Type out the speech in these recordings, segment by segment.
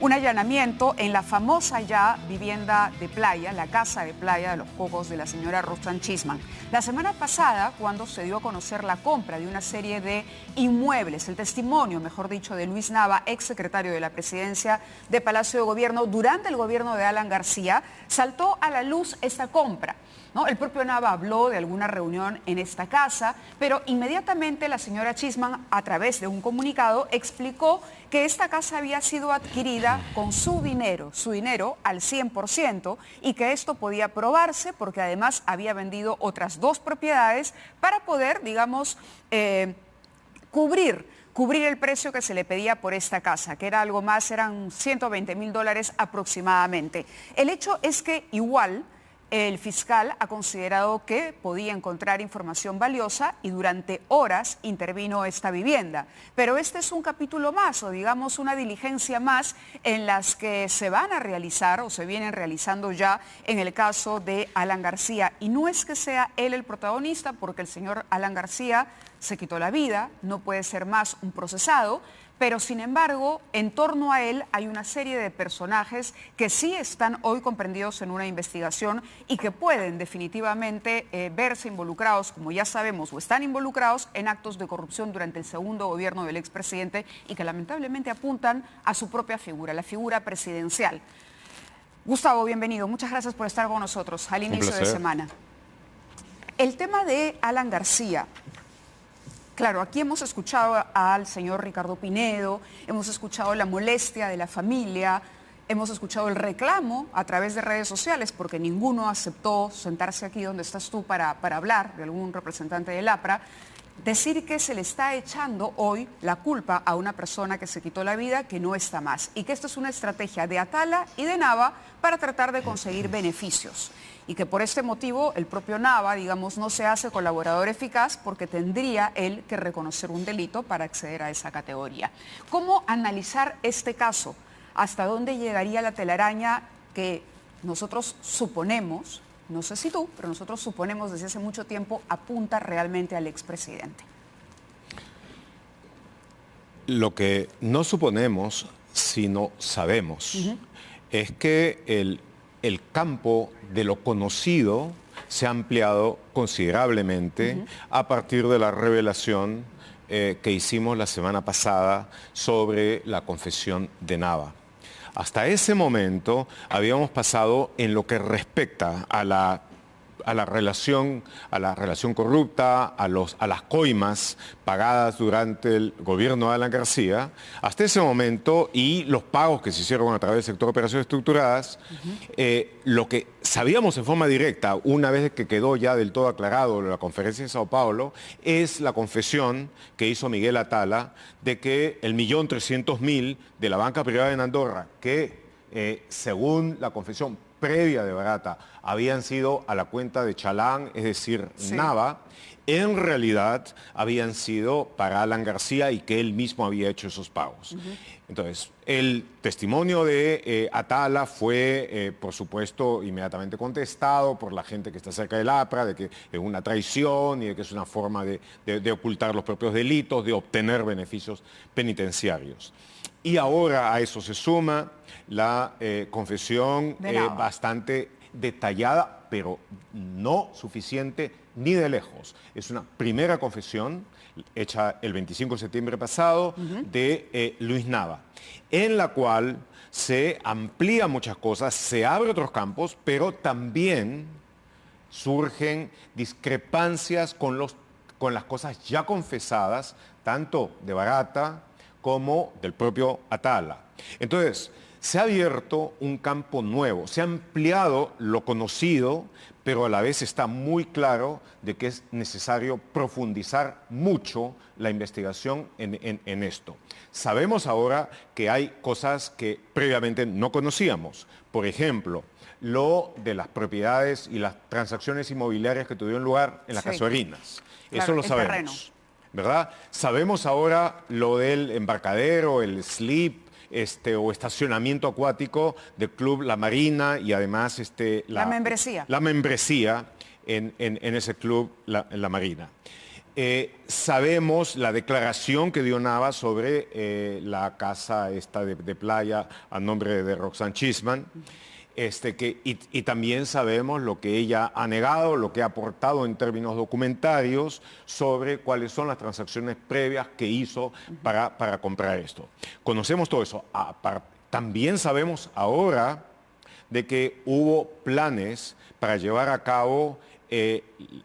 Un allanamiento en la famosa ya vivienda de playa, la casa de playa de Los Cocos de la señora Roxanne Chisman. La semana pasada, cuando se dio a conocer la compra de una serie de inmuebles, el testimonio, mejor dicho, de Luis Nava, exsecretario de la Presidencia de Palacio de Gobierno, durante el gobierno de Alan García, saltó a la luz esta compra, ¿no? El propio Nava habló de alguna reunión en esta casa, pero inmediatamente la señora Chisman, a través de un comunicado, explicó que esta casa había sido adquirida con su dinero al 100%, y que esto podía probarse porque además había vendido otras dos propiedades para poder, digamos, cubrir el precio que se le pedía por esta casa, que era algo más, eran $120.000 aproximadamente. El hecho es que igual el fiscal ha considerado que podía encontrar información valiosa y durante horas intervino esta vivienda. Pero este es un capítulo más, o digamos una diligencia más, en las que se van a realizar o se vienen realizando ya en el caso de Alan García. Y no es que sea él el protagonista, porque el señor Alan García se quitó la vida, no puede ser más un procesado, pero sin embargo, en torno a él hay una serie de personajes que sí están hoy comprendidos en una investigación y que pueden definitivamente verse involucrados, como ya sabemos, o están involucrados en actos de corrupción durante el segundo gobierno del expresidente y que lamentablemente apuntan a su propia figura, la figura presidencial. Gustavo, bienvenido. Muchas gracias por estar con nosotros al inicio de semana. El tema de Alan García. Claro, aquí hemos escuchado al señor Ricardo Pinedo, hemos escuchado la molestia de la familia, hemos escuchado el reclamo a través de redes sociales, porque ninguno aceptó sentarse aquí donde estás tú para hablar, de algún representante del APRA, decir que se le está echando hoy la culpa a una persona que se quitó la vida, que no está más, y que esto es una estrategia de Atala y de Nava para tratar de conseguir beneficios. Y que por este motivo el propio Nava, digamos, no se hace colaborador eficaz porque tendría él que reconocer un delito para acceder a esa categoría. ¿Cómo analizar este caso? ¿Hasta dónde llegaría la telaraña que nosotros suponemos, no sé si tú, pero nosotros suponemos desde hace mucho tiempo, apunta realmente al expresidente? Lo que no suponemos, sino sabemos, es que el campo de lo conocido se ha ampliado considerablemente a partir de la revelación que hicimos la semana pasada sobre la confesión de Nava. Hasta ese momento habíamos pasado en lo que respecta a la relación corrupta, a las coimas pagadas durante el gobierno de Alan García, hasta ese momento, y los pagos que se hicieron a través del sector de operaciones estructuradas, lo que sabíamos en forma directa, una vez que quedó ya del todo aclarado la conferencia de Sao Paulo, es la confesión que hizo Miguel Atala de que el 1.300.000 de la banca privada en Andorra, que según la confesión previa de Barata, habían sido a la cuenta de Chalán, es decir, Nava, en realidad habían sido para Alan García y que él mismo había hecho esos pagos. Entonces, el testimonio de Atala fue, por supuesto, inmediatamente contestado por la gente que está cerca del APRA, de que es una traición y de que es una forma de ocultar los propios delitos, de obtener beneficios penitenciarios. Y ahora a eso se suma la confesión bastante detallada, pero no suficiente ni de lejos. Es una primera confesión hecha el 25 de septiembre pasado de Luis Nava, en la cual se amplían muchas cosas, se abren otros campos, pero también surgen discrepancias con las cosas ya confesadas, tanto de Barata como del propio Atala. Entonces, se ha abierto un campo nuevo, se ha ampliado lo conocido, pero a la vez está muy claro de que es necesario profundizar mucho la investigación en esto. Sabemos ahora que hay cosas que previamente no conocíamos. Por ejemplo, lo de las propiedades y las transacciones inmobiliarias que tuvieron lugar en las Casuarinas. Claro, eso lo sabemos. Terreno. ¿Verdad? Sabemos ahora lo del embarcadero, el slip, o estacionamiento acuático del Club La Marina y además la membresía. La membresía en ese club, la Marina. Sabemos la declaración que dio Nava sobre la casa esta de playa a nombre de Roxanne Chisman. Y también sabemos lo que ella ha negado, lo que ha aportado en términos documentarios sobre cuáles son las transacciones previas que hizo para comprar esto. Conocemos todo eso. También sabemos ahora de que hubo planes para llevar a cabo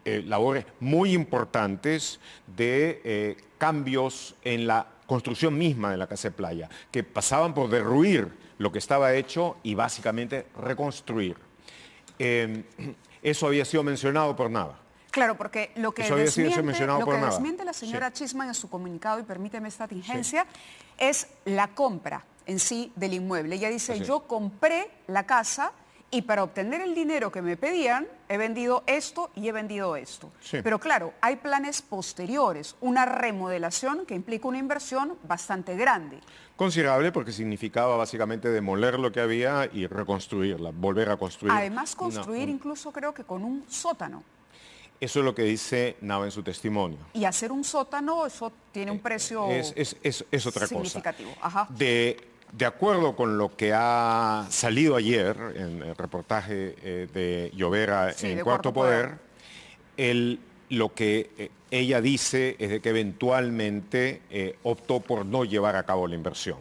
labores muy importantes de cambios en la construcción misma de la casa de playa, que pasaban por derruir lo que estaba hecho y básicamente reconstruir. Eso había sido mencionado por Nava. Claro, porque lo que desmiente la señora Chisman en su comunicado, y permíteme esta tingencia, es la compra en sí del inmueble. Ella dice, yo compré la casa y para obtener el dinero que me pedían, he vendido esto y he vendido esto. Sí. Pero claro, hay planes posteriores, una remodelación que implica una inversión bastante grande. Considerable porque significaba básicamente demoler lo que había y reconstruirla, volver a construir. Además, construir incluso creo que con un sótano. Eso es lo que dice Nava en su testimonio. Y hacer un sótano, eso tiene un precio es otra significativo. cosa. Ajá. De acuerdo con lo que ha salido ayer en el reportaje de Llovera en Cuarto Poder, lo que ella dice es de que eventualmente optó por no llevar a cabo la inversión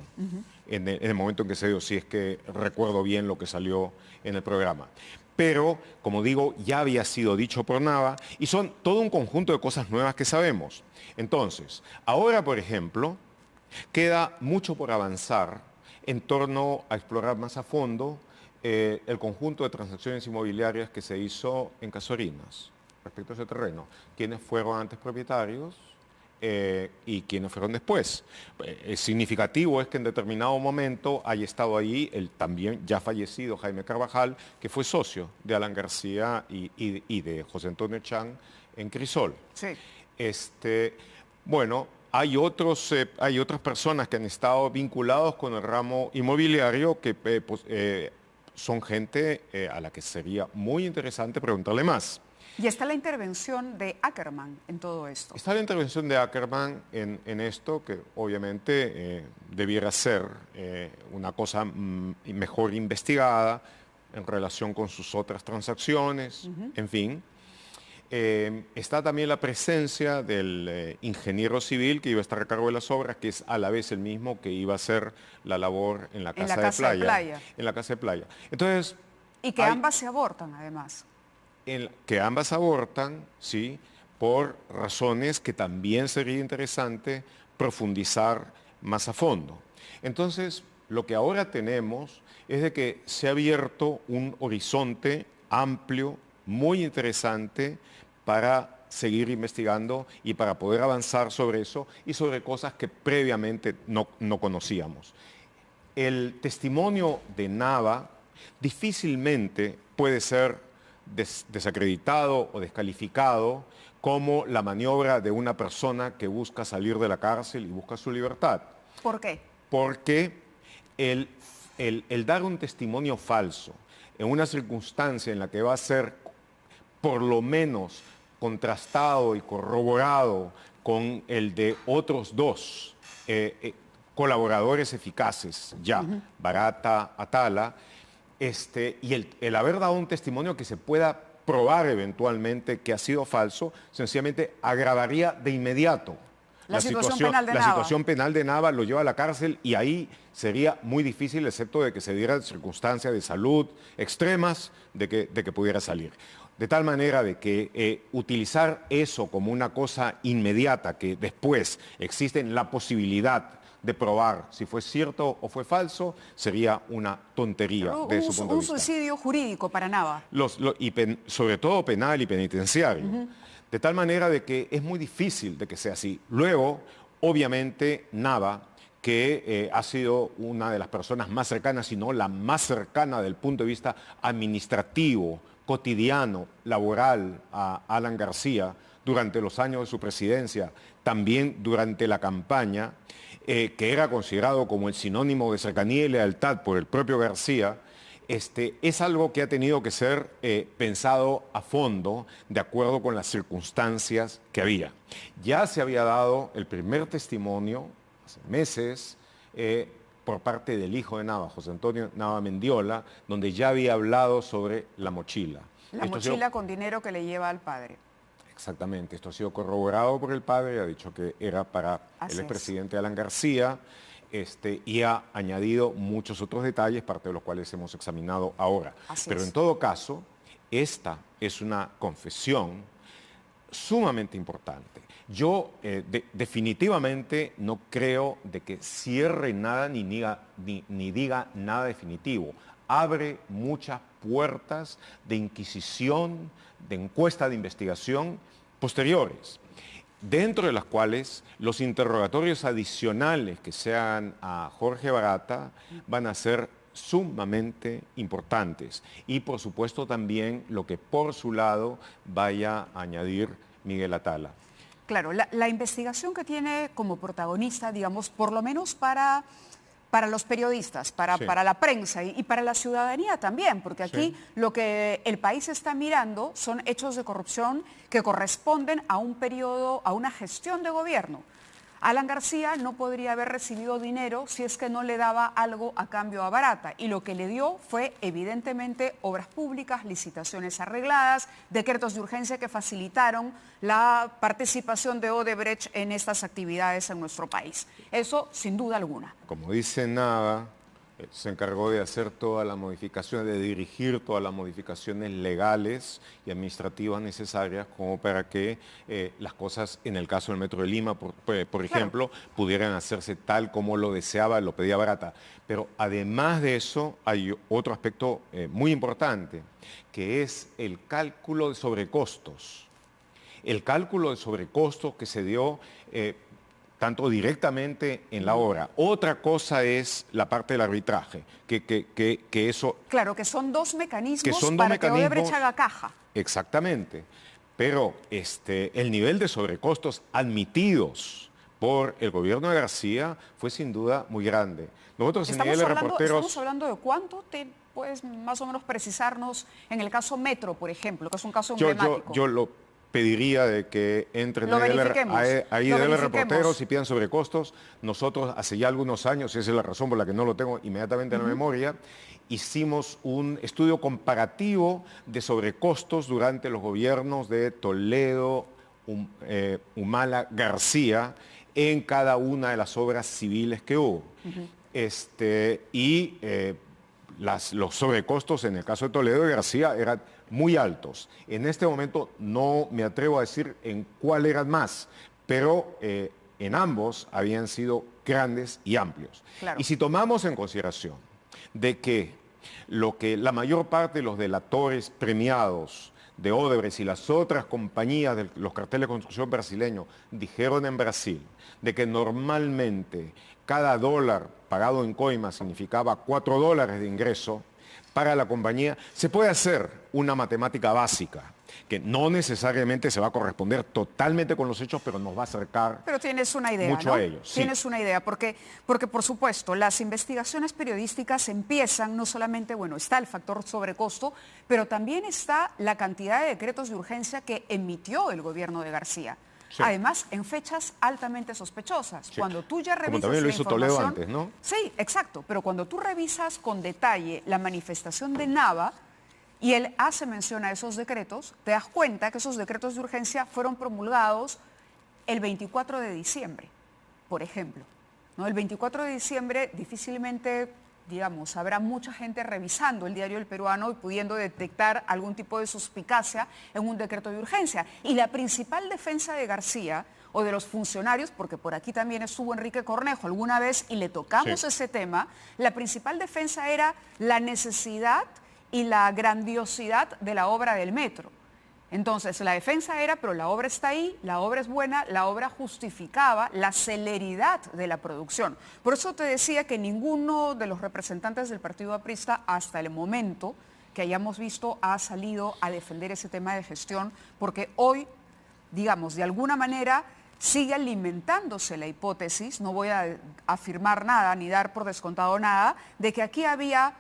en el momento en que se dio, si es que recuerdo bien lo que salió en el programa. Pero, como digo, ya había sido dicho por Nava y son todo un conjunto de cosas nuevas que sabemos. Entonces, ahora, por ejemplo, queda mucho por avanzar en torno a explorar más a fondo el conjunto de transacciones inmobiliarias que se hizo en Casorinas respecto a ese terreno. ¿Quiénes fueron antes propietarios y quiénes fueron después? Significativo es que en determinado momento haya estado ahí el también ya fallecido Jaime Carvajal, que fue socio de Alan García y de José Antonio Chan en Crisol. Sí. Bueno, hay otras personas que han estado vinculados con el ramo inmobiliario que son gente a la que sería muy interesante preguntarle más. Y está la intervención de Ackerman en todo esto. Está la intervención de Ackerman en esto, que obviamente debiera ser una cosa mejor investigada en relación con sus otras transacciones, en fin. Está también la presencia del ingeniero civil que iba a estar a cargo de las obras, que es a la vez el mismo que iba a hacer la labor en la casa de playa. En la casa de playa. Entonces, y que ambas se abortan, además. Que ambas abortan, sí, por razones que también sería interesante profundizar más a fondo. Entonces, lo que ahora tenemos es de que se ha abierto un horizonte amplio, muy interesante, para seguir investigando y para poder avanzar sobre eso y sobre cosas que previamente no conocíamos. El testimonio de Nava difícilmente puede ser desacreditado o descalificado como la maniobra de una persona que busca salir de la cárcel y busca su libertad. ¿Por qué? Porque el dar un testimonio falso en una circunstancia en la que va a ser por lo menos contrastado y corroborado con el de otros dos colaboradores eficaces, Barata, Atala, y el haber dado un testimonio que se pueda probar eventualmente que ha sido falso, sencillamente agravaría de inmediato la situación penal de Nava, lo lleva a la cárcel y ahí sería muy difícil, excepto de que se dieran circunstancias de salud extremas, de que pudiera salir. De tal manera de que utilizar eso como una cosa inmediata, que después existe la posibilidad de probar si fue cierto o fue falso, sería una tontería de su punto de vista. Un suicidio jurídico para Nava. Sobre todo penal y penitenciario. De tal manera de que es muy difícil de que sea así. Luego, obviamente, Nava, que ha sido una de las personas más cercanas, si no la más cercana del punto de vista administrativo, cotidiano, laboral, a Alan García durante los años de su presidencia, también durante la campaña, que era considerado como el sinónimo de cercanía y lealtad por el propio García, es algo que ha tenido que ser pensado a fondo de acuerdo con las circunstancias que había. Ya se había dado el primer testimonio hace meses por parte del hijo de Nava, José Antonio Nava Mendiola, donde ya había hablado sobre la mochila. La mochila con dinero que le lleva al padre. Exactamente, esto ha sido corroborado por el padre, ha dicho que era para el expresidente Alan García, y ha añadido muchos otros detalles, parte de los cuales hemos examinado ahora. Pero en todo caso, esta es una confesión sumamente importante. Yo definitivamente no creo de que cierre nada ni diga nada definitivo. Abre muchas puertas de inquisición, de encuesta de investigación posteriores, dentro de las cuales los interrogatorios adicionales que se hagan a Jorge Barata van a ser sumamente importantes. Y por supuesto también lo que por su lado vaya a añadir Miguel Atala. Claro, la investigación que tiene como protagonista, digamos, por lo menos para los periodistas, para la prensa y para la ciudadanía también, porque aquí lo que el país está mirando son hechos de corrupción que corresponden a un periodo, a una gestión de gobierno. Alan García no podría haber recibido dinero si es que no le daba algo a cambio a Barata, y lo que le dio fue evidentemente obras públicas, licitaciones arregladas, decretos de urgencia que facilitaron la participación de Odebrecht en estas actividades en nuestro país. Eso sin duda alguna. Como dice Nava, se encargó de hacer todas las modificaciones, de dirigir todas las modificaciones legales y administrativas necesarias como para que las cosas, en el caso del Metro de Lima, por ejemplo, pudieran hacerse tal como lo deseaba, lo pedía Barata. Pero además de eso, hay otro aspecto muy importante, que es el cálculo de sobrecostos. El cálculo de sobrecostos que se dio tanto directamente en la obra. Otra cosa es la parte del arbitraje, que eso... Claro, que son dos mecanismos para que Odebrecht haga caja. Exactamente. Pero el nivel de sobrecostos admitidos por el gobierno de García fue sin duda muy grande. Nosotros en nivel de reporteros... Estamos hablando de cuánto, puedes más o menos precisarnos en el caso Metro, por ejemplo, que es un caso emblemático. Yo lo pediría de que entren ahí de reporteros y pidan sobrecostos. Nosotros hace ya algunos años, y esa es la razón por la que no lo tengo inmediatamente en la memoria, hicimos un estudio comparativo de sobrecostos durante los gobiernos de Toledo, Humala, García, en cada una de las obras civiles que hubo. Los sobrecostos en el caso de Toledo y García eran muy altos. En este momento no me atrevo a decir en cuál eran más, pero en ambos habían sido grandes y amplios. Claro. Y si tomamos en consideración de que lo que la mayor parte de los delatores premiados de Odebrecht y las otras compañías de los carteles de construcción brasileños dijeron en Brasil, de que normalmente cada dólar pagado en coimas significaba $4 de ingreso para la compañía, se puede hacer una matemática básica, que no necesariamente se va a corresponder totalmente con los hechos, pero nos va a acercar. Pero tienes una idea, mucho ¿no? a ellos. Sí. Tienes una idea, porque por supuesto, las investigaciones periodísticas empiezan, no solamente, bueno, está el factor sobrecosto, pero también está la cantidad de decretos de urgencia que emitió el gobierno de García. Sí. Además, en fechas altamente sospechosas. Sí. Cuando tú ya revisas como también lo hizo Toledo antes, ¿no? Sí, exacto. Pero cuando tú revisas con detalle la manifestación de Nava, y él hace mención a esos decretos, te das cuenta que esos decretos de urgencia fueron promulgados el 24 de diciembre, por ejemplo. ¿No? El 24 de diciembre difícilmente, digamos, habrá mucha gente revisando el diario El Peruano y pudiendo detectar algún tipo de suspicacia en un decreto de urgencia. Y la principal defensa de García o de los funcionarios, porque por aquí también estuvo Enrique Cornejo alguna vez y le tocamos ese tema, la principal defensa era la necesidad y la grandiosidad de la obra del metro. Entonces, la defensa era, pero la obra está ahí, la obra es buena, la obra justificaba la celeridad de la producción. Por eso te decía que ninguno de los representantes del Partido Aprista, hasta el momento que hayamos visto, ha salido a defender ese tema de gestión, porque hoy, digamos, de alguna manera sigue alimentándose la hipótesis, no voy a afirmar nada ni dar por descontado nada, de que aquí había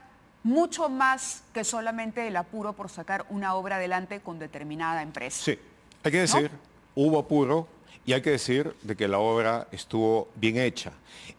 mucho más que solamente el apuro por sacar una obra adelante con determinada empresa. Sí, hay que decir, hubo apuro y hay que decir de que la obra estuvo bien hecha.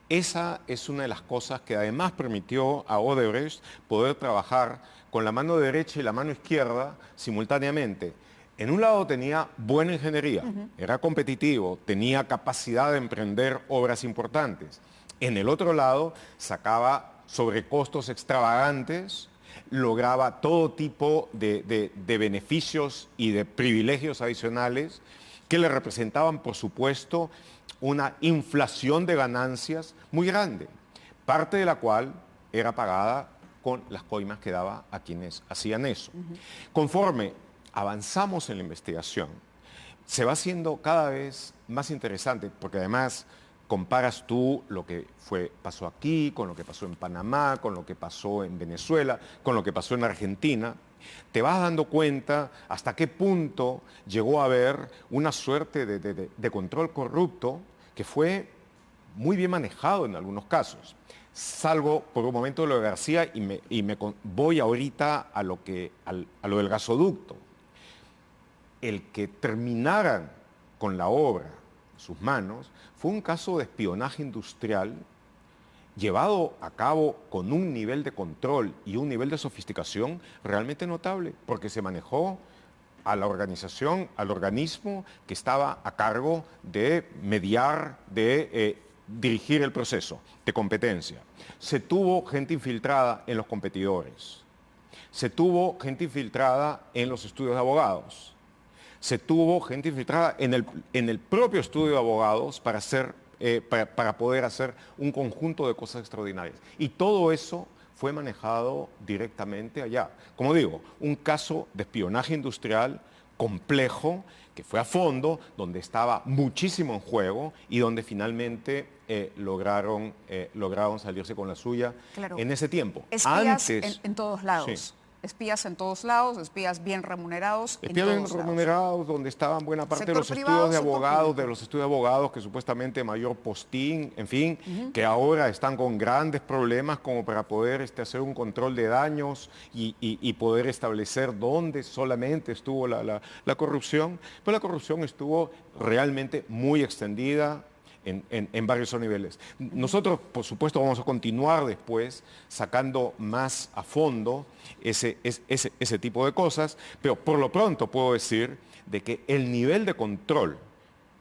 Esa es una de las cosas que además permitió a Odebrecht poder trabajar con la mano derecha y la mano izquierda simultáneamente. En un lado tenía buena ingeniería, era competitivo, tenía capacidad de emprender obras importantes. En el otro lado sacaba sobrecostos extravagantes, lograba todo tipo de beneficios y de privilegios adicionales que le representaban, por supuesto, una inflación de ganancias muy grande, parte de la cual era pagada con las coimas que daba a quienes hacían eso. Conforme avanzamos en la investigación, se va haciendo cada vez más interesante, porque además comparas tú lo que pasó aquí, con lo que pasó en Panamá, con lo que pasó en Venezuela, con lo que pasó en Argentina, te vas dando cuenta hasta qué punto llegó a haber una suerte de control corrupto que fue muy bien manejado en algunos casos. Salgo por un momento de lo de García voy ahorita a lo del gasoducto. El que terminaran con la obra en sus manos fue un caso de espionaje industrial llevado a cabo con un nivel de control y un nivel de sofisticación realmente notable, porque se manejó a la organización, al organismo que estaba a cargo de mediar, de dirigir el proceso de competencia. Se tuvo gente infiltrada en los competidores, se tuvo gente infiltrada en los estudios de abogados, se tuvo gente infiltrada en el propio estudio de abogados para poder hacer un conjunto de cosas extraordinarias. Y todo eso fue manejado directamente allá. Como digo, un caso de espionaje industrial complejo, que fue a fondo, donde estaba muchísimo en juego y donde finalmente lograron salirse con la suya en ese tiempo. Espías en todos lados. Sí. Espías en todos lados, espías bien remunerados. Espías bien remunerados, donde estaban buena parte de los estudios de abogados, que supuestamente mayor postín, en fin, que ahora están con grandes problemas como para poder hacer un control de daños y poder establecer dónde solamente estuvo la corrupción. Pero la corrupción estuvo realmente muy extendida en varios niveles. Nosotros, por supuesto, vamos a continuar después sacando más a fondo ese tipo de cosas, pero por lo pronto puedo decir de que el nivel de control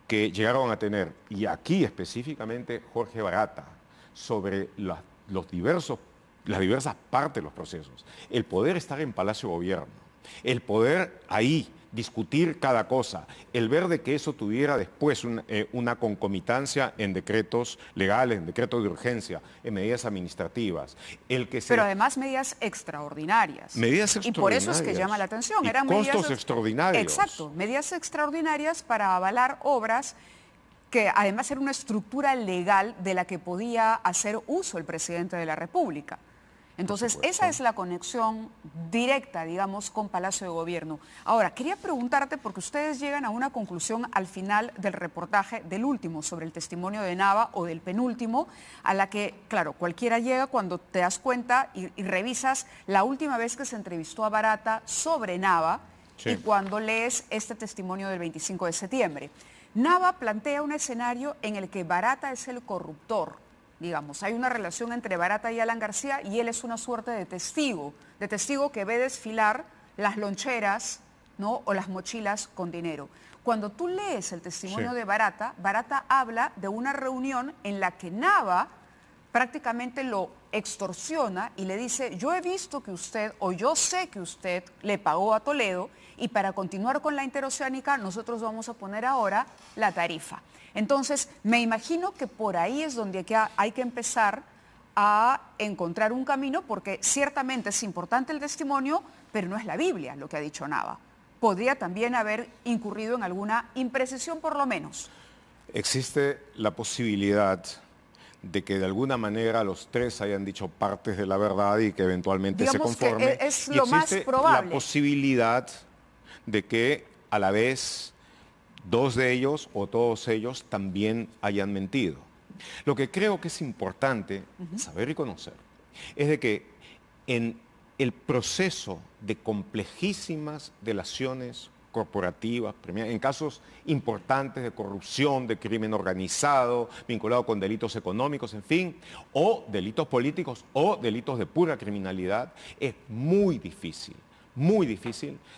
que llegaron a tener, y aquí específicamente Jorge Barata, sobre las diversas partes de los procesos, el poder estar en Palacio de Gobierno, el poder ahí discutir cada cosa, el ver de que eso tuviera después una concomitancia en decretos legales, en decretos de urgencia, en medidas administrativas. Pero además medidas extraordinarias. Medidas extraordinarias. Y por eso es que llama la atención. Eran costos extraordinarios. Exacto, medidas extraordinarias para avalar obras que además era una estructura legal de la que podía hacer uso el presidente de la República. Entonces, esa es la conexión directa, digamos, con Palacio de Gobierno. Ahora, quería preguntarte, porque ustedes llegan a una conclusión al final del reportaje del último, sobre el testimonio de Nava, o del penúltimo, a la que, claro, cualquiera llega cuando te das cuenta y revisas la última vez que se entrevistó a Barata sobre Nava, sí, y cuando lees este testimonio del 25 de septiembre. Nava plantea un escenario en el que Barata es el corruptor. Digamos, hay una relación entre Barata y Alan García y él es una suerte de testigo que ve desfilar las loncheras, ¿no?, o las mochilas con dinero. Cuando tú lees el testimonio, sí, de Barata, Barata habla de una reunión en la que Nava prácticamente lo extorsiona y le dice: yo he visto que usted, o yo sé que usted le pagó a Toledo, y para continuar con la interoceánica nosotros vamos a poner ahora la tarifa. Entonces, me imagino que por ahí es donde hay que empezar a encontrar un camino, porque ciertamente es importante el testimonio, pero no es la Biblia lo que ha dicho Nava. Podría también haber incurrido en alguna imprecisión, por lo menos. Existe la posibilidad de que de alguna manera los tres hayan dicho partes de la verdad y que eventualmente digamos se conformen. Que es lo más probable. La posibilidad de que a la vez dos de ellos o todos ellos también hayan mentido. Lo que creo que es importante saber y conocer es de que en el proceso de complejísimas delaciones corporativas, en casos importantes de corrupción, de crimen organizado, vinculado con delitos económicos, en fin, o delitos políticos o delitos de pura criminalidad, es muy difícil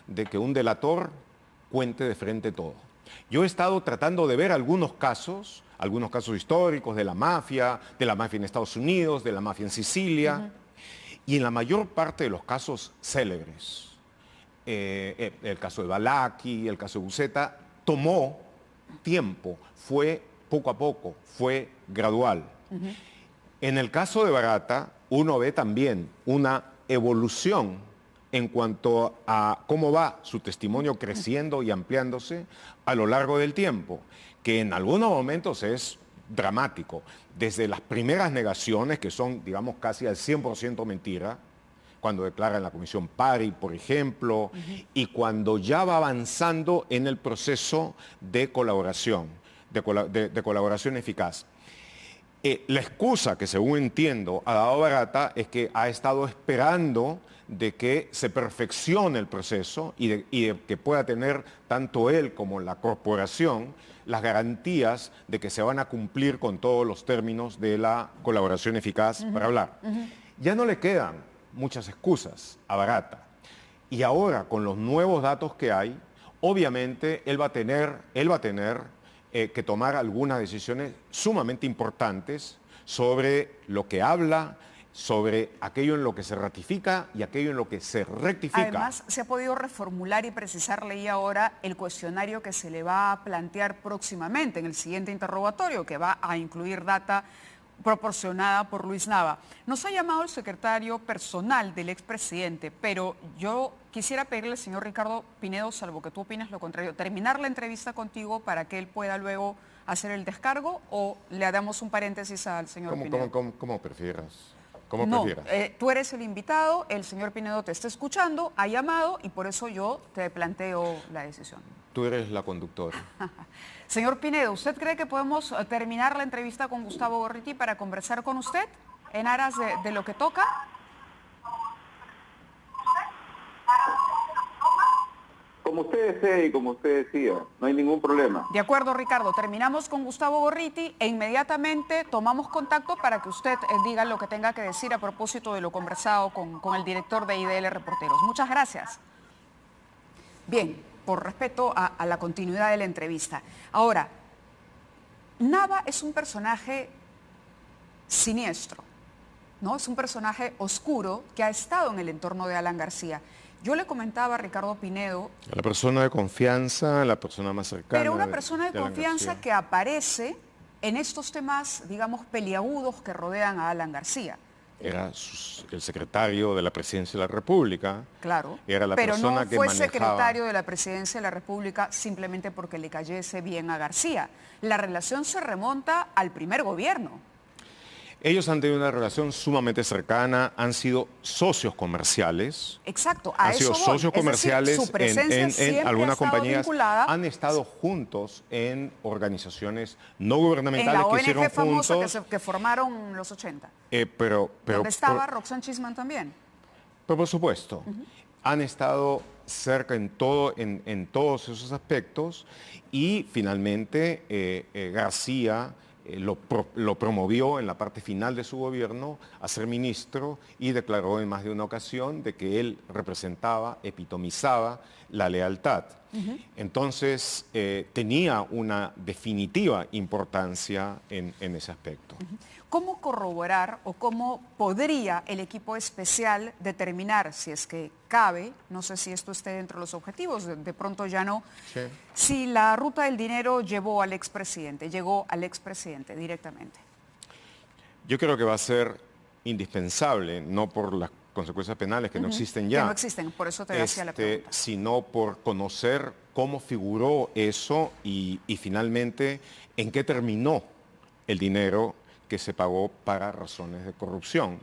de que un delator cuente de frente todo. Yo he estado tratando de ver algunos casos históricos de la mafia en Estados Unidos, de la mafia en Sicilia, y en la mayor parte de los casos célebres, el caso de Balaki, el caso de Buceta, tomó tiempo, fue poco a poco, fue gradual. En el caso de Barata, uno ve también una evolución en cuanto a cómo va su testimonio creciendo y ampliándose a lo largo del tiempo, que en algunos momentos es dramático, desde las primeras negaciones, que son, digamos, casi al 100% mentira, cuando declara en la Comisión Pari, por ejemplo, y cuando ya va avanzando en el proceso de colaboración, de colaboración eficaz. La excusa que, según entiendo, ha dado Barata es que ha estado esperando de que se perfeccione el proceso y de que pueda tener tanto él como la corporación las garantías de que se van a cumplir con todos los términos de la colaboración eficaz para hablar. Ya no le quedan muchas excusas a Barata. Y ahora, con los nuevos datos que hay, obviamente él va a tener que tomar algunas decisiones sumamente importantes sobre lo que habla, sobre aquello en lo que se ratifica y aquello en lo que se rectifica. Además, se ha podido reformular y precisar, leí ahora, el cuestionario que se le va a plantear próximamente en el siguiente interrogatorio, que va a incluir data proporcionada por Luis Nava. Nos ha llamado el secretario personal del expresidente, pero yo quisiera pedirle al señor Ricardo Pinedo, salvo que tú opines lo contrario, terminar la entrevista contigo para que él pueda luego hacer el descargo, o le damos un paréntesis al señor Pinedo. ¿Cómo prefieras? Tú eres el invitado, el señor Pinedo te está escuchando, ha llamado y por eso yo te planteo la decisión. Tú eres la conductora. Señor Pinedo, ¿usted cree que podemos terminar la entrevista con Gustavo Gorriti para conversar con usted en aras de lo que toca? Como usted desee y como usted decida, no hay ningún problema. De acuerdo, Ricardo, terminamos con Gustavo Gorriti e inmediatamente tomamos contacto para que usted diga lo que tenga que decir a propósito de lo conversado con el director de IDL Reporteros. Muchas gracias. Bien, por respeto a la continuidad de la entrevista. Ahora, Nava es un personaje siniestro, ¿no? Es un personaje oscuro que ha estado en el entorno de Alan García. Yo le comentaba a Ricardo Pinedo... La persona de confianza, la persona más cercana. Pero una persona de confianza que aparece en estos temas, digamos, peliagudos que rodean a Alan García. Era el secretario de la Presidencia de la República. Claro, era la pero persona no que fue manejaba... secretario de la Presidencia de la República simplemente porque le cayese bien a García. La relación se remonta al primer gobierno. Ellos han tenido una relación sumamente cercana, han sido socios comerciales. Exacto, han sido socios comerciales en algunas compañías. Vinculada. Han estado juntos en organizaciones no gubernamentales que hicieron juntos. En la ONG famosa juntos. que formaron los 80. ¿Dónde estaba Roxanne Chisman también? Pero por supuesto, han estado cerca en todos esos aspectos y finalmente García lo promovió en la parte final de su gobierno a ser ministro y declaró en más de una ocasión de que él representaba, epitomizaba la lealtad. Entonces tenía una definitiva importancia en ese aspecto. ¿Cómo corroborar o cómo podría el equipo especial determinar, si es que cabe, no sé si esto esté dentro de los objetivos, de pronto ya no, sí, si la ruta del dinero llegó al expresidente directamente? Yo creo que va a ser indispensable, no por las consecuencias penales que no existen ya. Que no existen, por eso te hacía la pregunta. Sino por conocer cómo figuró eso y finalmente en qué terminó el dinero que se pagó para razones de corrupción,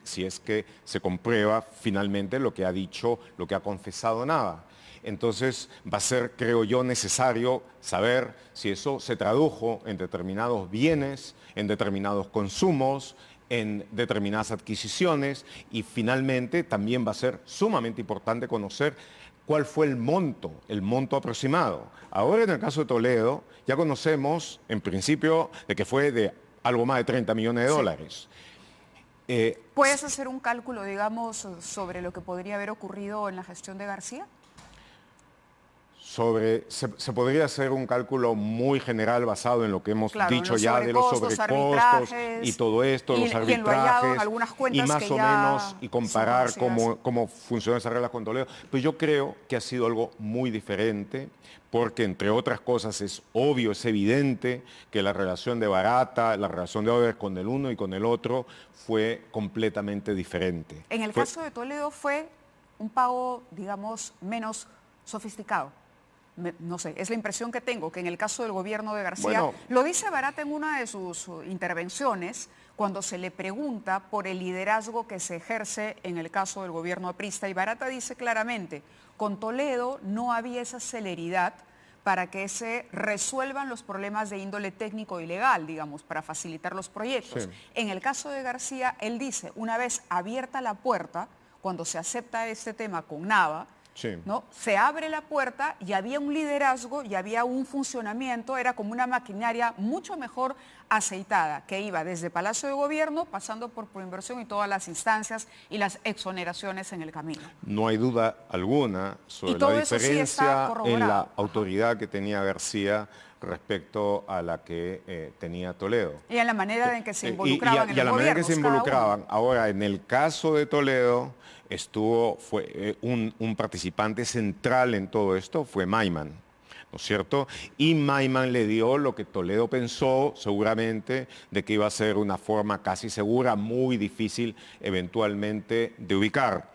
si es que se comprueba finalmente lo que ha dicho, lo que ha confesado Nava. Entonces va a ser, creo yo, necesario saber si eso se tradujo en determinados bienes, en determinados consumos, en determinadas adquisiciones y finalmente también va a ser sumamente importante conocer cuál fue el monto aproximado. Ahora en el caso de Toledo ya conocemos en principio de que fue de algo más de 30 millones de dólares. ¿Puedes hacer un cálculo, digamos, sobre lo que podría haber ocurrido en la gestión de García? Se podría hacer un cálculo muy general basado en lo que hemos dicho ya de los sobrecostos y todo esto, los arbitrajes, y más o menos, y comparar cómo funcionan esas reglas con Toledo. Pues yo creo que ha sido algo muy diferente, porque entre otras cosas es obvio, es evidente que la relación de Barata, la relación de Odebrecht con el uno y con el otro fue completamente diferente. En el caso de Toledo fue un pago, digamos, menos sofisticado. No sé, es la impresión que tengo, que en el caso del gobierno de García, lo dice Barata en una de sus intervenciones, cuando se le pregunta por el liderazgo que se ejerce en el caso del gobierno aprista, y Barata dice claramente, con Toledo no había esa celeridad para que se resuelvan los problemas de índole técnico y legal, digamos, para facilitar los proyectos. Sí. En el caso de García, él dice, una vez abierta la puerta, cuando se acepta este tema con Nava, sí, ¿no? Se abre la puerta y había un liderazgo y había un funcionamiento, era como una maquinaria mucho mejor aceitada, que iba desde Palacio de Gobierno, pasando por Proinversión y todas las instancias y las exoneraciones en el camino. No hay duda alguna sobre la diferencia en la autoridad que tenía García respecto a la que tenía Toledo. Y en la manera en que se involucraban y a la manera en que se involucraban. Ahora, en el caso de Toledo, fue un participante central en todo esto, fue Maiman, ¿no es cierto? Y Maiman le dio lo que Toledo pensó, seguramente, de que iba a ser una forma casi segura, muy difícil eventualmente de ubicar.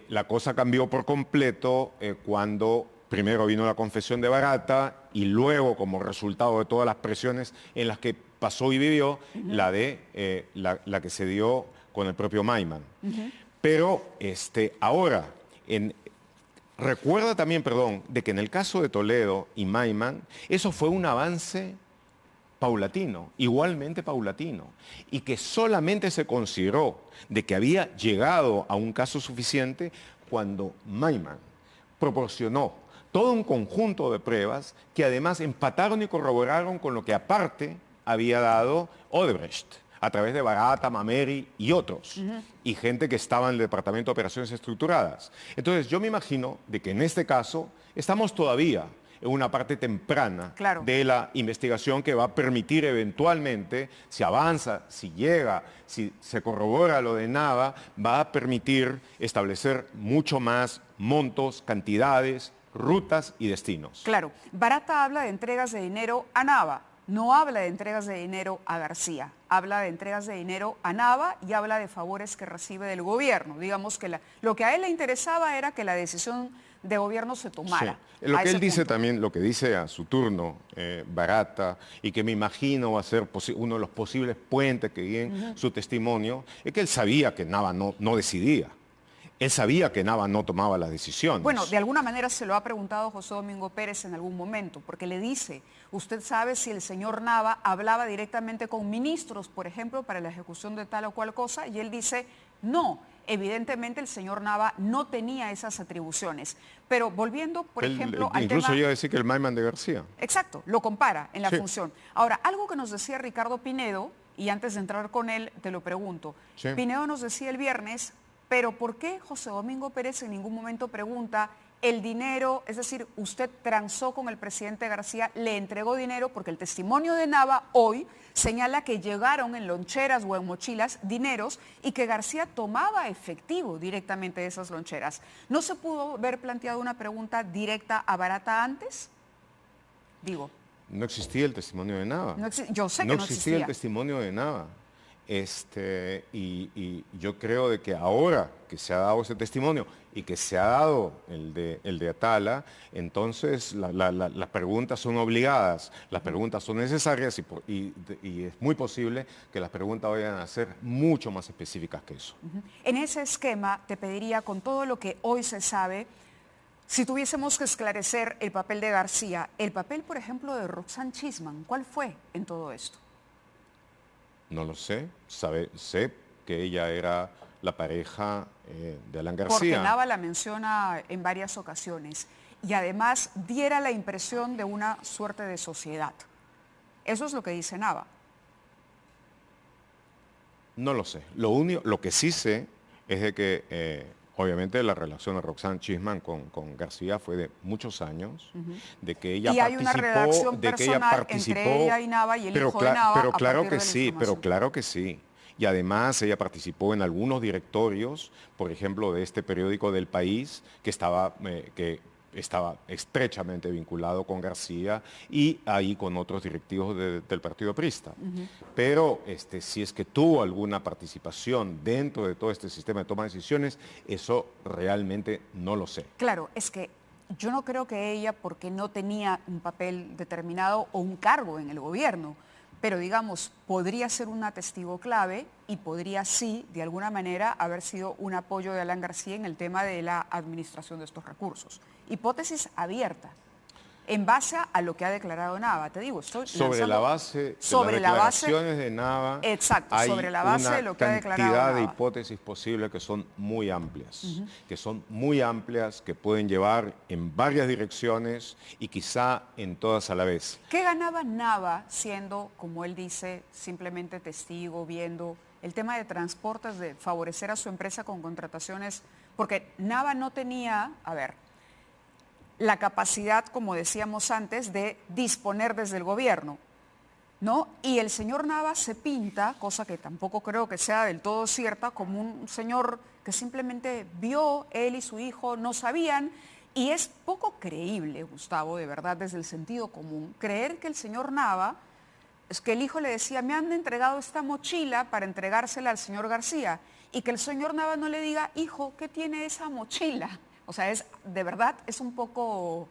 La cosa cambió por completo cuando primero vino la confesión de Barata y luego, como resultado de todas las presiones en las que pasó y vivió, la que se dio con el propio Maiman. Pero ahora, recuerda también, de que en el caso de Toledo y Maiman, eso fue un avance paulatino, igualmente paulatino, y que solamente se consideró de que había llegado a un caso suficiente cuando Maiman proporcionó todo un conjunto de pruebas que además empataron y corroboraron con lo que aparte había dado Odebrecht, a través de Barata, Mameri y otros, y gente que estaba en el Departamento de Operaciones Estructuradas. Entonces yo me imagino de que en este caso estamos todavía en una parte temprana de la investigación que va a permitir eventualmente, si avanza, si llega, si se corrobora lo de Nava, va a permitir establecer mucho más montos, cantidades, rutas y destinos. Claro, Barata habla de entregas de dinero a Nava. No habla de entregas de dinero a García, habla de entregas de dinero a Nava y habla de favores que recibe del gobierno. Digamos que lo que a él le interesaba era que la decisión de gobierno se tomara. Sí. Lo que él dice también, lo que dice a su turno Barata, y que me imagino va a ser uno de los posibles puentes que guíen su testimonio, es que él sabía que Nava no decidía. Él sabía que Nava no tomaba las decisiones. Bueno, de alguna manera se lo ha preguntado José Domingo Pérez en algún momento, porque le dice, ¿usted sabe si el señor Nava hablaba directamente con ministros, por ejemplo, para la ejecución de tal o cual cosa? Y él dice, no, evidentemente el señor Nava no tenía esas atribuciones. Pero volviendo, por ejemplo, al tema... Incluso llega a decir que el Maiman de García. Exacto, lo compara en la función. Ahora, algo que nos decía Ricardo Pinedo, y antes de entrar con él, te lo pregunto. Sí. Pinedo nos decía el viernes... Pero ¿por qué José Domingo Pérez en ningún momento pregunta el dinero? Es decir, usted transó con el presidente García, le entregó dinero, porque el testimonio de Nava hoy señala que llegaron en loncheras o en mochilas dineros y que García tomaba efectivo directamente de esas loncheras. ¿No se pudo haber planteado una pregunta directa a Barata antes? Digo. No existía el testimonio de Nava. Yo sé que no existía el testimonio de Nava. Y yo creo de que ahora que se ha dado ese testimonio y que se ha dado el de Atala, entonces las preguntas son obligadas, las preguntas son necesarias y es muy posible que las preguntas vayan a ser mucho más específicas que eso. En ese esquema te pediría, con todo lo que hoy se sabe, si tuviésemos que esclarecer el papel de García, el papel, por ejemplo, de Roxanne Chisman, ¿cuál fue en todo esto? No lo sé. Sé que ella era la pareja de Alan Porque García. Nava la menciona en varias ocasiones y además diera la impresión de una suerte de sociedad. Eso es lo que dice Nava. No lo sé. Lo que sí sé es de que obviamente la relación de Roxanne Chisman con García fue de muchos años, de que ella Y hay una relación personal entre ella y Nava y el hijo de Nava pero a claro partir que de la sí, pero información. claro que sí. Y además ella participó en algunos directorios, por ejemplo, de este periódico del País, que estaba estrechamente vinculado con García y ahí con otros directivos del Partido Aprista. Pero si es que tuvo alguna participación dentro de todo este sistema de toma de decisiones, eso realmente no lo sé. Claro, es que yo no creo que ella, porque no tenía un papel determinado o un cargo en el gobierno, pero digamos, podría ser una testigo clave y podría sí, de alguna manera, haber sido un apoyo de Alan García en el tema de la administración de estos recursos. Hipótesis abierta, en base a lo que ha declarado Nava. Te digo, estoy Sobre la base de las declaraciones de Nava, exacto, hay sobre la base una de lo que ha declarado cantidad de Nava. hipótesis posibles que son muy amplias, que pueden llevar en varias direcciones y quizá en todas a la vez. ¿Qué ganaba Nava siendo, como él dice, simplemente testigo, viendo el tema de transportes, de favorecer a su empresa con contrataciones? Porque Nava no tenía, la capacidad, como decíamos antes, de disponer desde el gobierno, ¿no? Y el señor Nava se pinta, cosa que tampoco creo que sea del todo cierta, como un señor que simplemente vio, él y su hijo no sabían, y es poco creíble, Gustavo, de verdad, desde el sentido común, creer que el señor Nava, es que el hijo le decía, me han entregado esta mochila para entregársela al señor García, y que el señor Nava no le diga, hijo, ¿qué tiene esa mochila? O sea, de verdad, es un poco,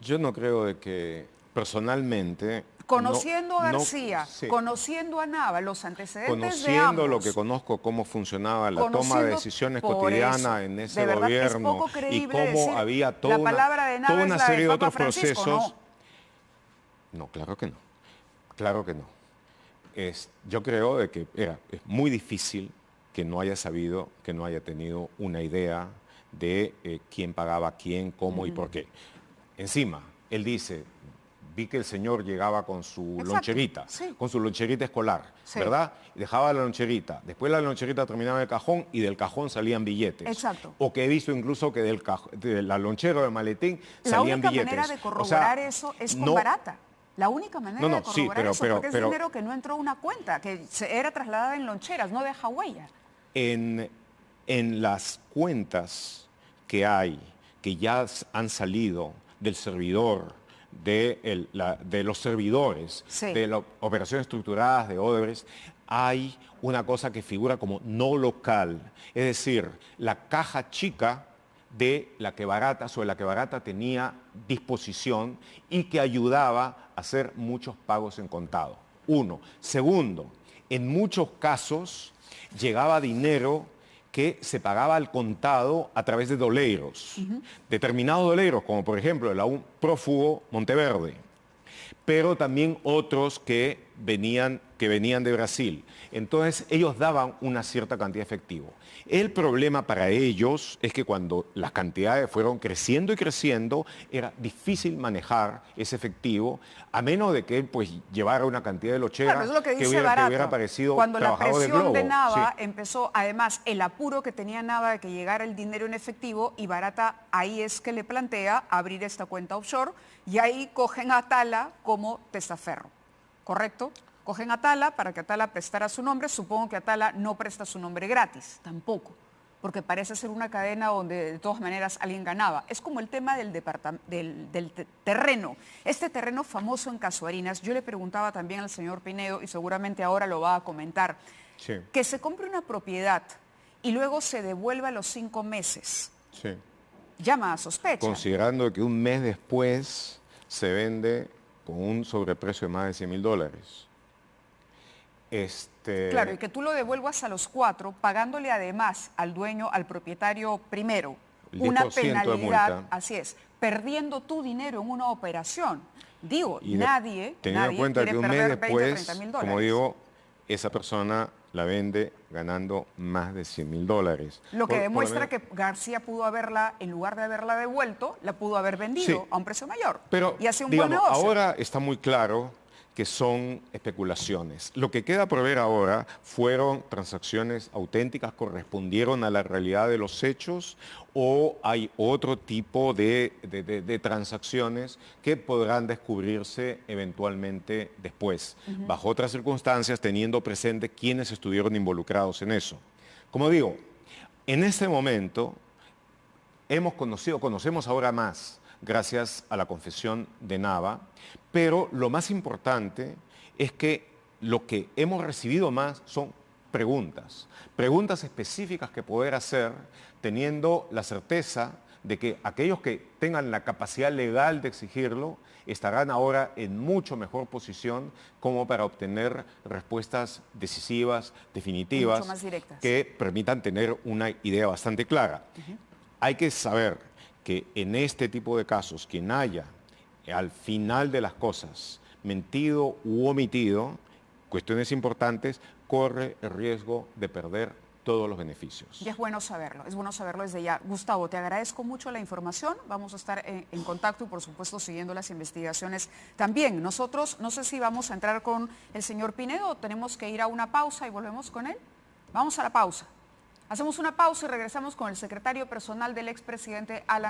Yo no creo de que personalmente... Conociendo a no, García, sí. Conociendo a Nava, los antecedentes de Conociendo ambos, lo que conozco, cómo funcionaba la toma de conociendo decisiones por cotidiana eso, en ese de verdad, es gobierno poco y creíble cómo decir, había la toda palabra de Nava es una la serie del de Papa otros Francisco, procesos. no. No, claro que no. Claro que no. Yo creo de que es muy difícil que no haya sabido, que no haya tenido una idea de quién pagaba a quién, cómo y por qué. Encima, él dice, vi que el señor llegaba con su Exacto, loncherita, sí. con su loncherita escolar, Sí. ¿verdad? Y dejaba la loncherita. Después la loncherita terminaba en el cajón y del cajón salían billetes. Exacto. O que he visto incluso que de la lonchera o del maletín La salían única billetes. manera de corroborar eso es con barata. La única manera de sí, corroborar eso, porque es dinero que no entró a una cuenta, que era trasladada en loncheras, no deja huella. En las cuentas que hay, que ya han salido del servidor, de los servidores, Sí. de las operaciones estructuradas de Odebrecht, hay una cosa que figura como no local, es decir, la caja chica de la que Barata, sobre la que Barata tenía disposición y que ayudaba a hacer muchos pagos en contado. Uno. Segundo, en muchos casos llegaba dinero que se pagaba al contado a través de doleiros, determinados doleiros, como por ejemplo el aún prófugo Monteverde, pero también otros que venían de Brasil. Entonces ellos daban una cierta cantidad de efectivo. El problema para ellos es que cuando las cantidades fueron creciendo y creciendo, era difícil manejar ese efectivo, a menos de que él pues llevara una cantidad de locheras Claro, es lo que dice que Barato. hubiera parecido Cuando la trabajador del presión Globo. de Nava Sí. empezó, además, el apuro que tenía Nava de que llegara el dinero en efectivo, y Barata ahí es que le plantea abrir esta cuenta offshore, y ahí cogen a Atala como testaferro, ¿correcto? Cogen a Atala para que Atala prestara su nombre. Supongo que Atala no presta su nombre gratis, tampoco, porque parece ser una cadena donde de todas maneras alguien ganaba. Es como el tema del terreno. Este terreno famoso en Casuarinas, yo le preguntaba también al señor Pinedo, y seguramente ahora lo va a comentar, Sí. que se compre una propiedad y luego se devuelva a los 5 meses. Sí. Llama a sospecha. Considerando que un mes después se vende con un sobreprecio de más de $100,000. Claro, y que tú lo devuelvas a los 4, pagándole además al dueño, al propietario primero, El una 10% de penalidad, multa. así es, perdiendo tu dinero en una operación. Digo, Y nadie teniendo en cuenta quiere que un mes perder 20 o después, 30 mil dólares. como digo, esa persona la vende ganando más de $100.000. Lo que Por lo demuestra menos. que García pudo haberla, en lugar de haberla devuelto, la pudo haber vendido Sí. a un precio mayor. Pero, y hace un digamos, buen negocio. ahora está muy claro que son especulaciones. Lo que queda por ver ahora fueron transacciones auténticas, correspondieron a la realidad de los hechos o hay otro tipo de transacciones que podrán descubrirse eventualmente después, bajo otras circunstancias, teniendo presente quiénes estuvieron involucrados en eso. Como digo, en este momento conocemos ahora más gracias a la confesión de Nava, pero lo más importante es que lo que hemos recibido más son preguntas específicas que poder hacer teniendo la certeza de que aquellos que tengan la capacidad legal de exigirlo estarán ahora en mucho mejor posición como para obtener respuestas decisivas, definitivas, Mucho más directas. que permitan tener una idea bastante clara. Hay que saber que en este tipo de casos, quien haya al final de las cosas mentido u omitido, cuestiones importantes, corre el riesgo de perder todos los beneficios. Y es bueno saberlo desde ya. Gustavo, te agradezco mucho la información, vamos a estar en contacto y por supuesto siguiendo las investigaciones también. Nosotros, no sé si vamos a entrar con el señor Pinedo, tenemos que ir a una pausa y volvemos con él. Vamos a la pausa. Hacemos una pausa y regresamos con el secretario personal del expresidente Alan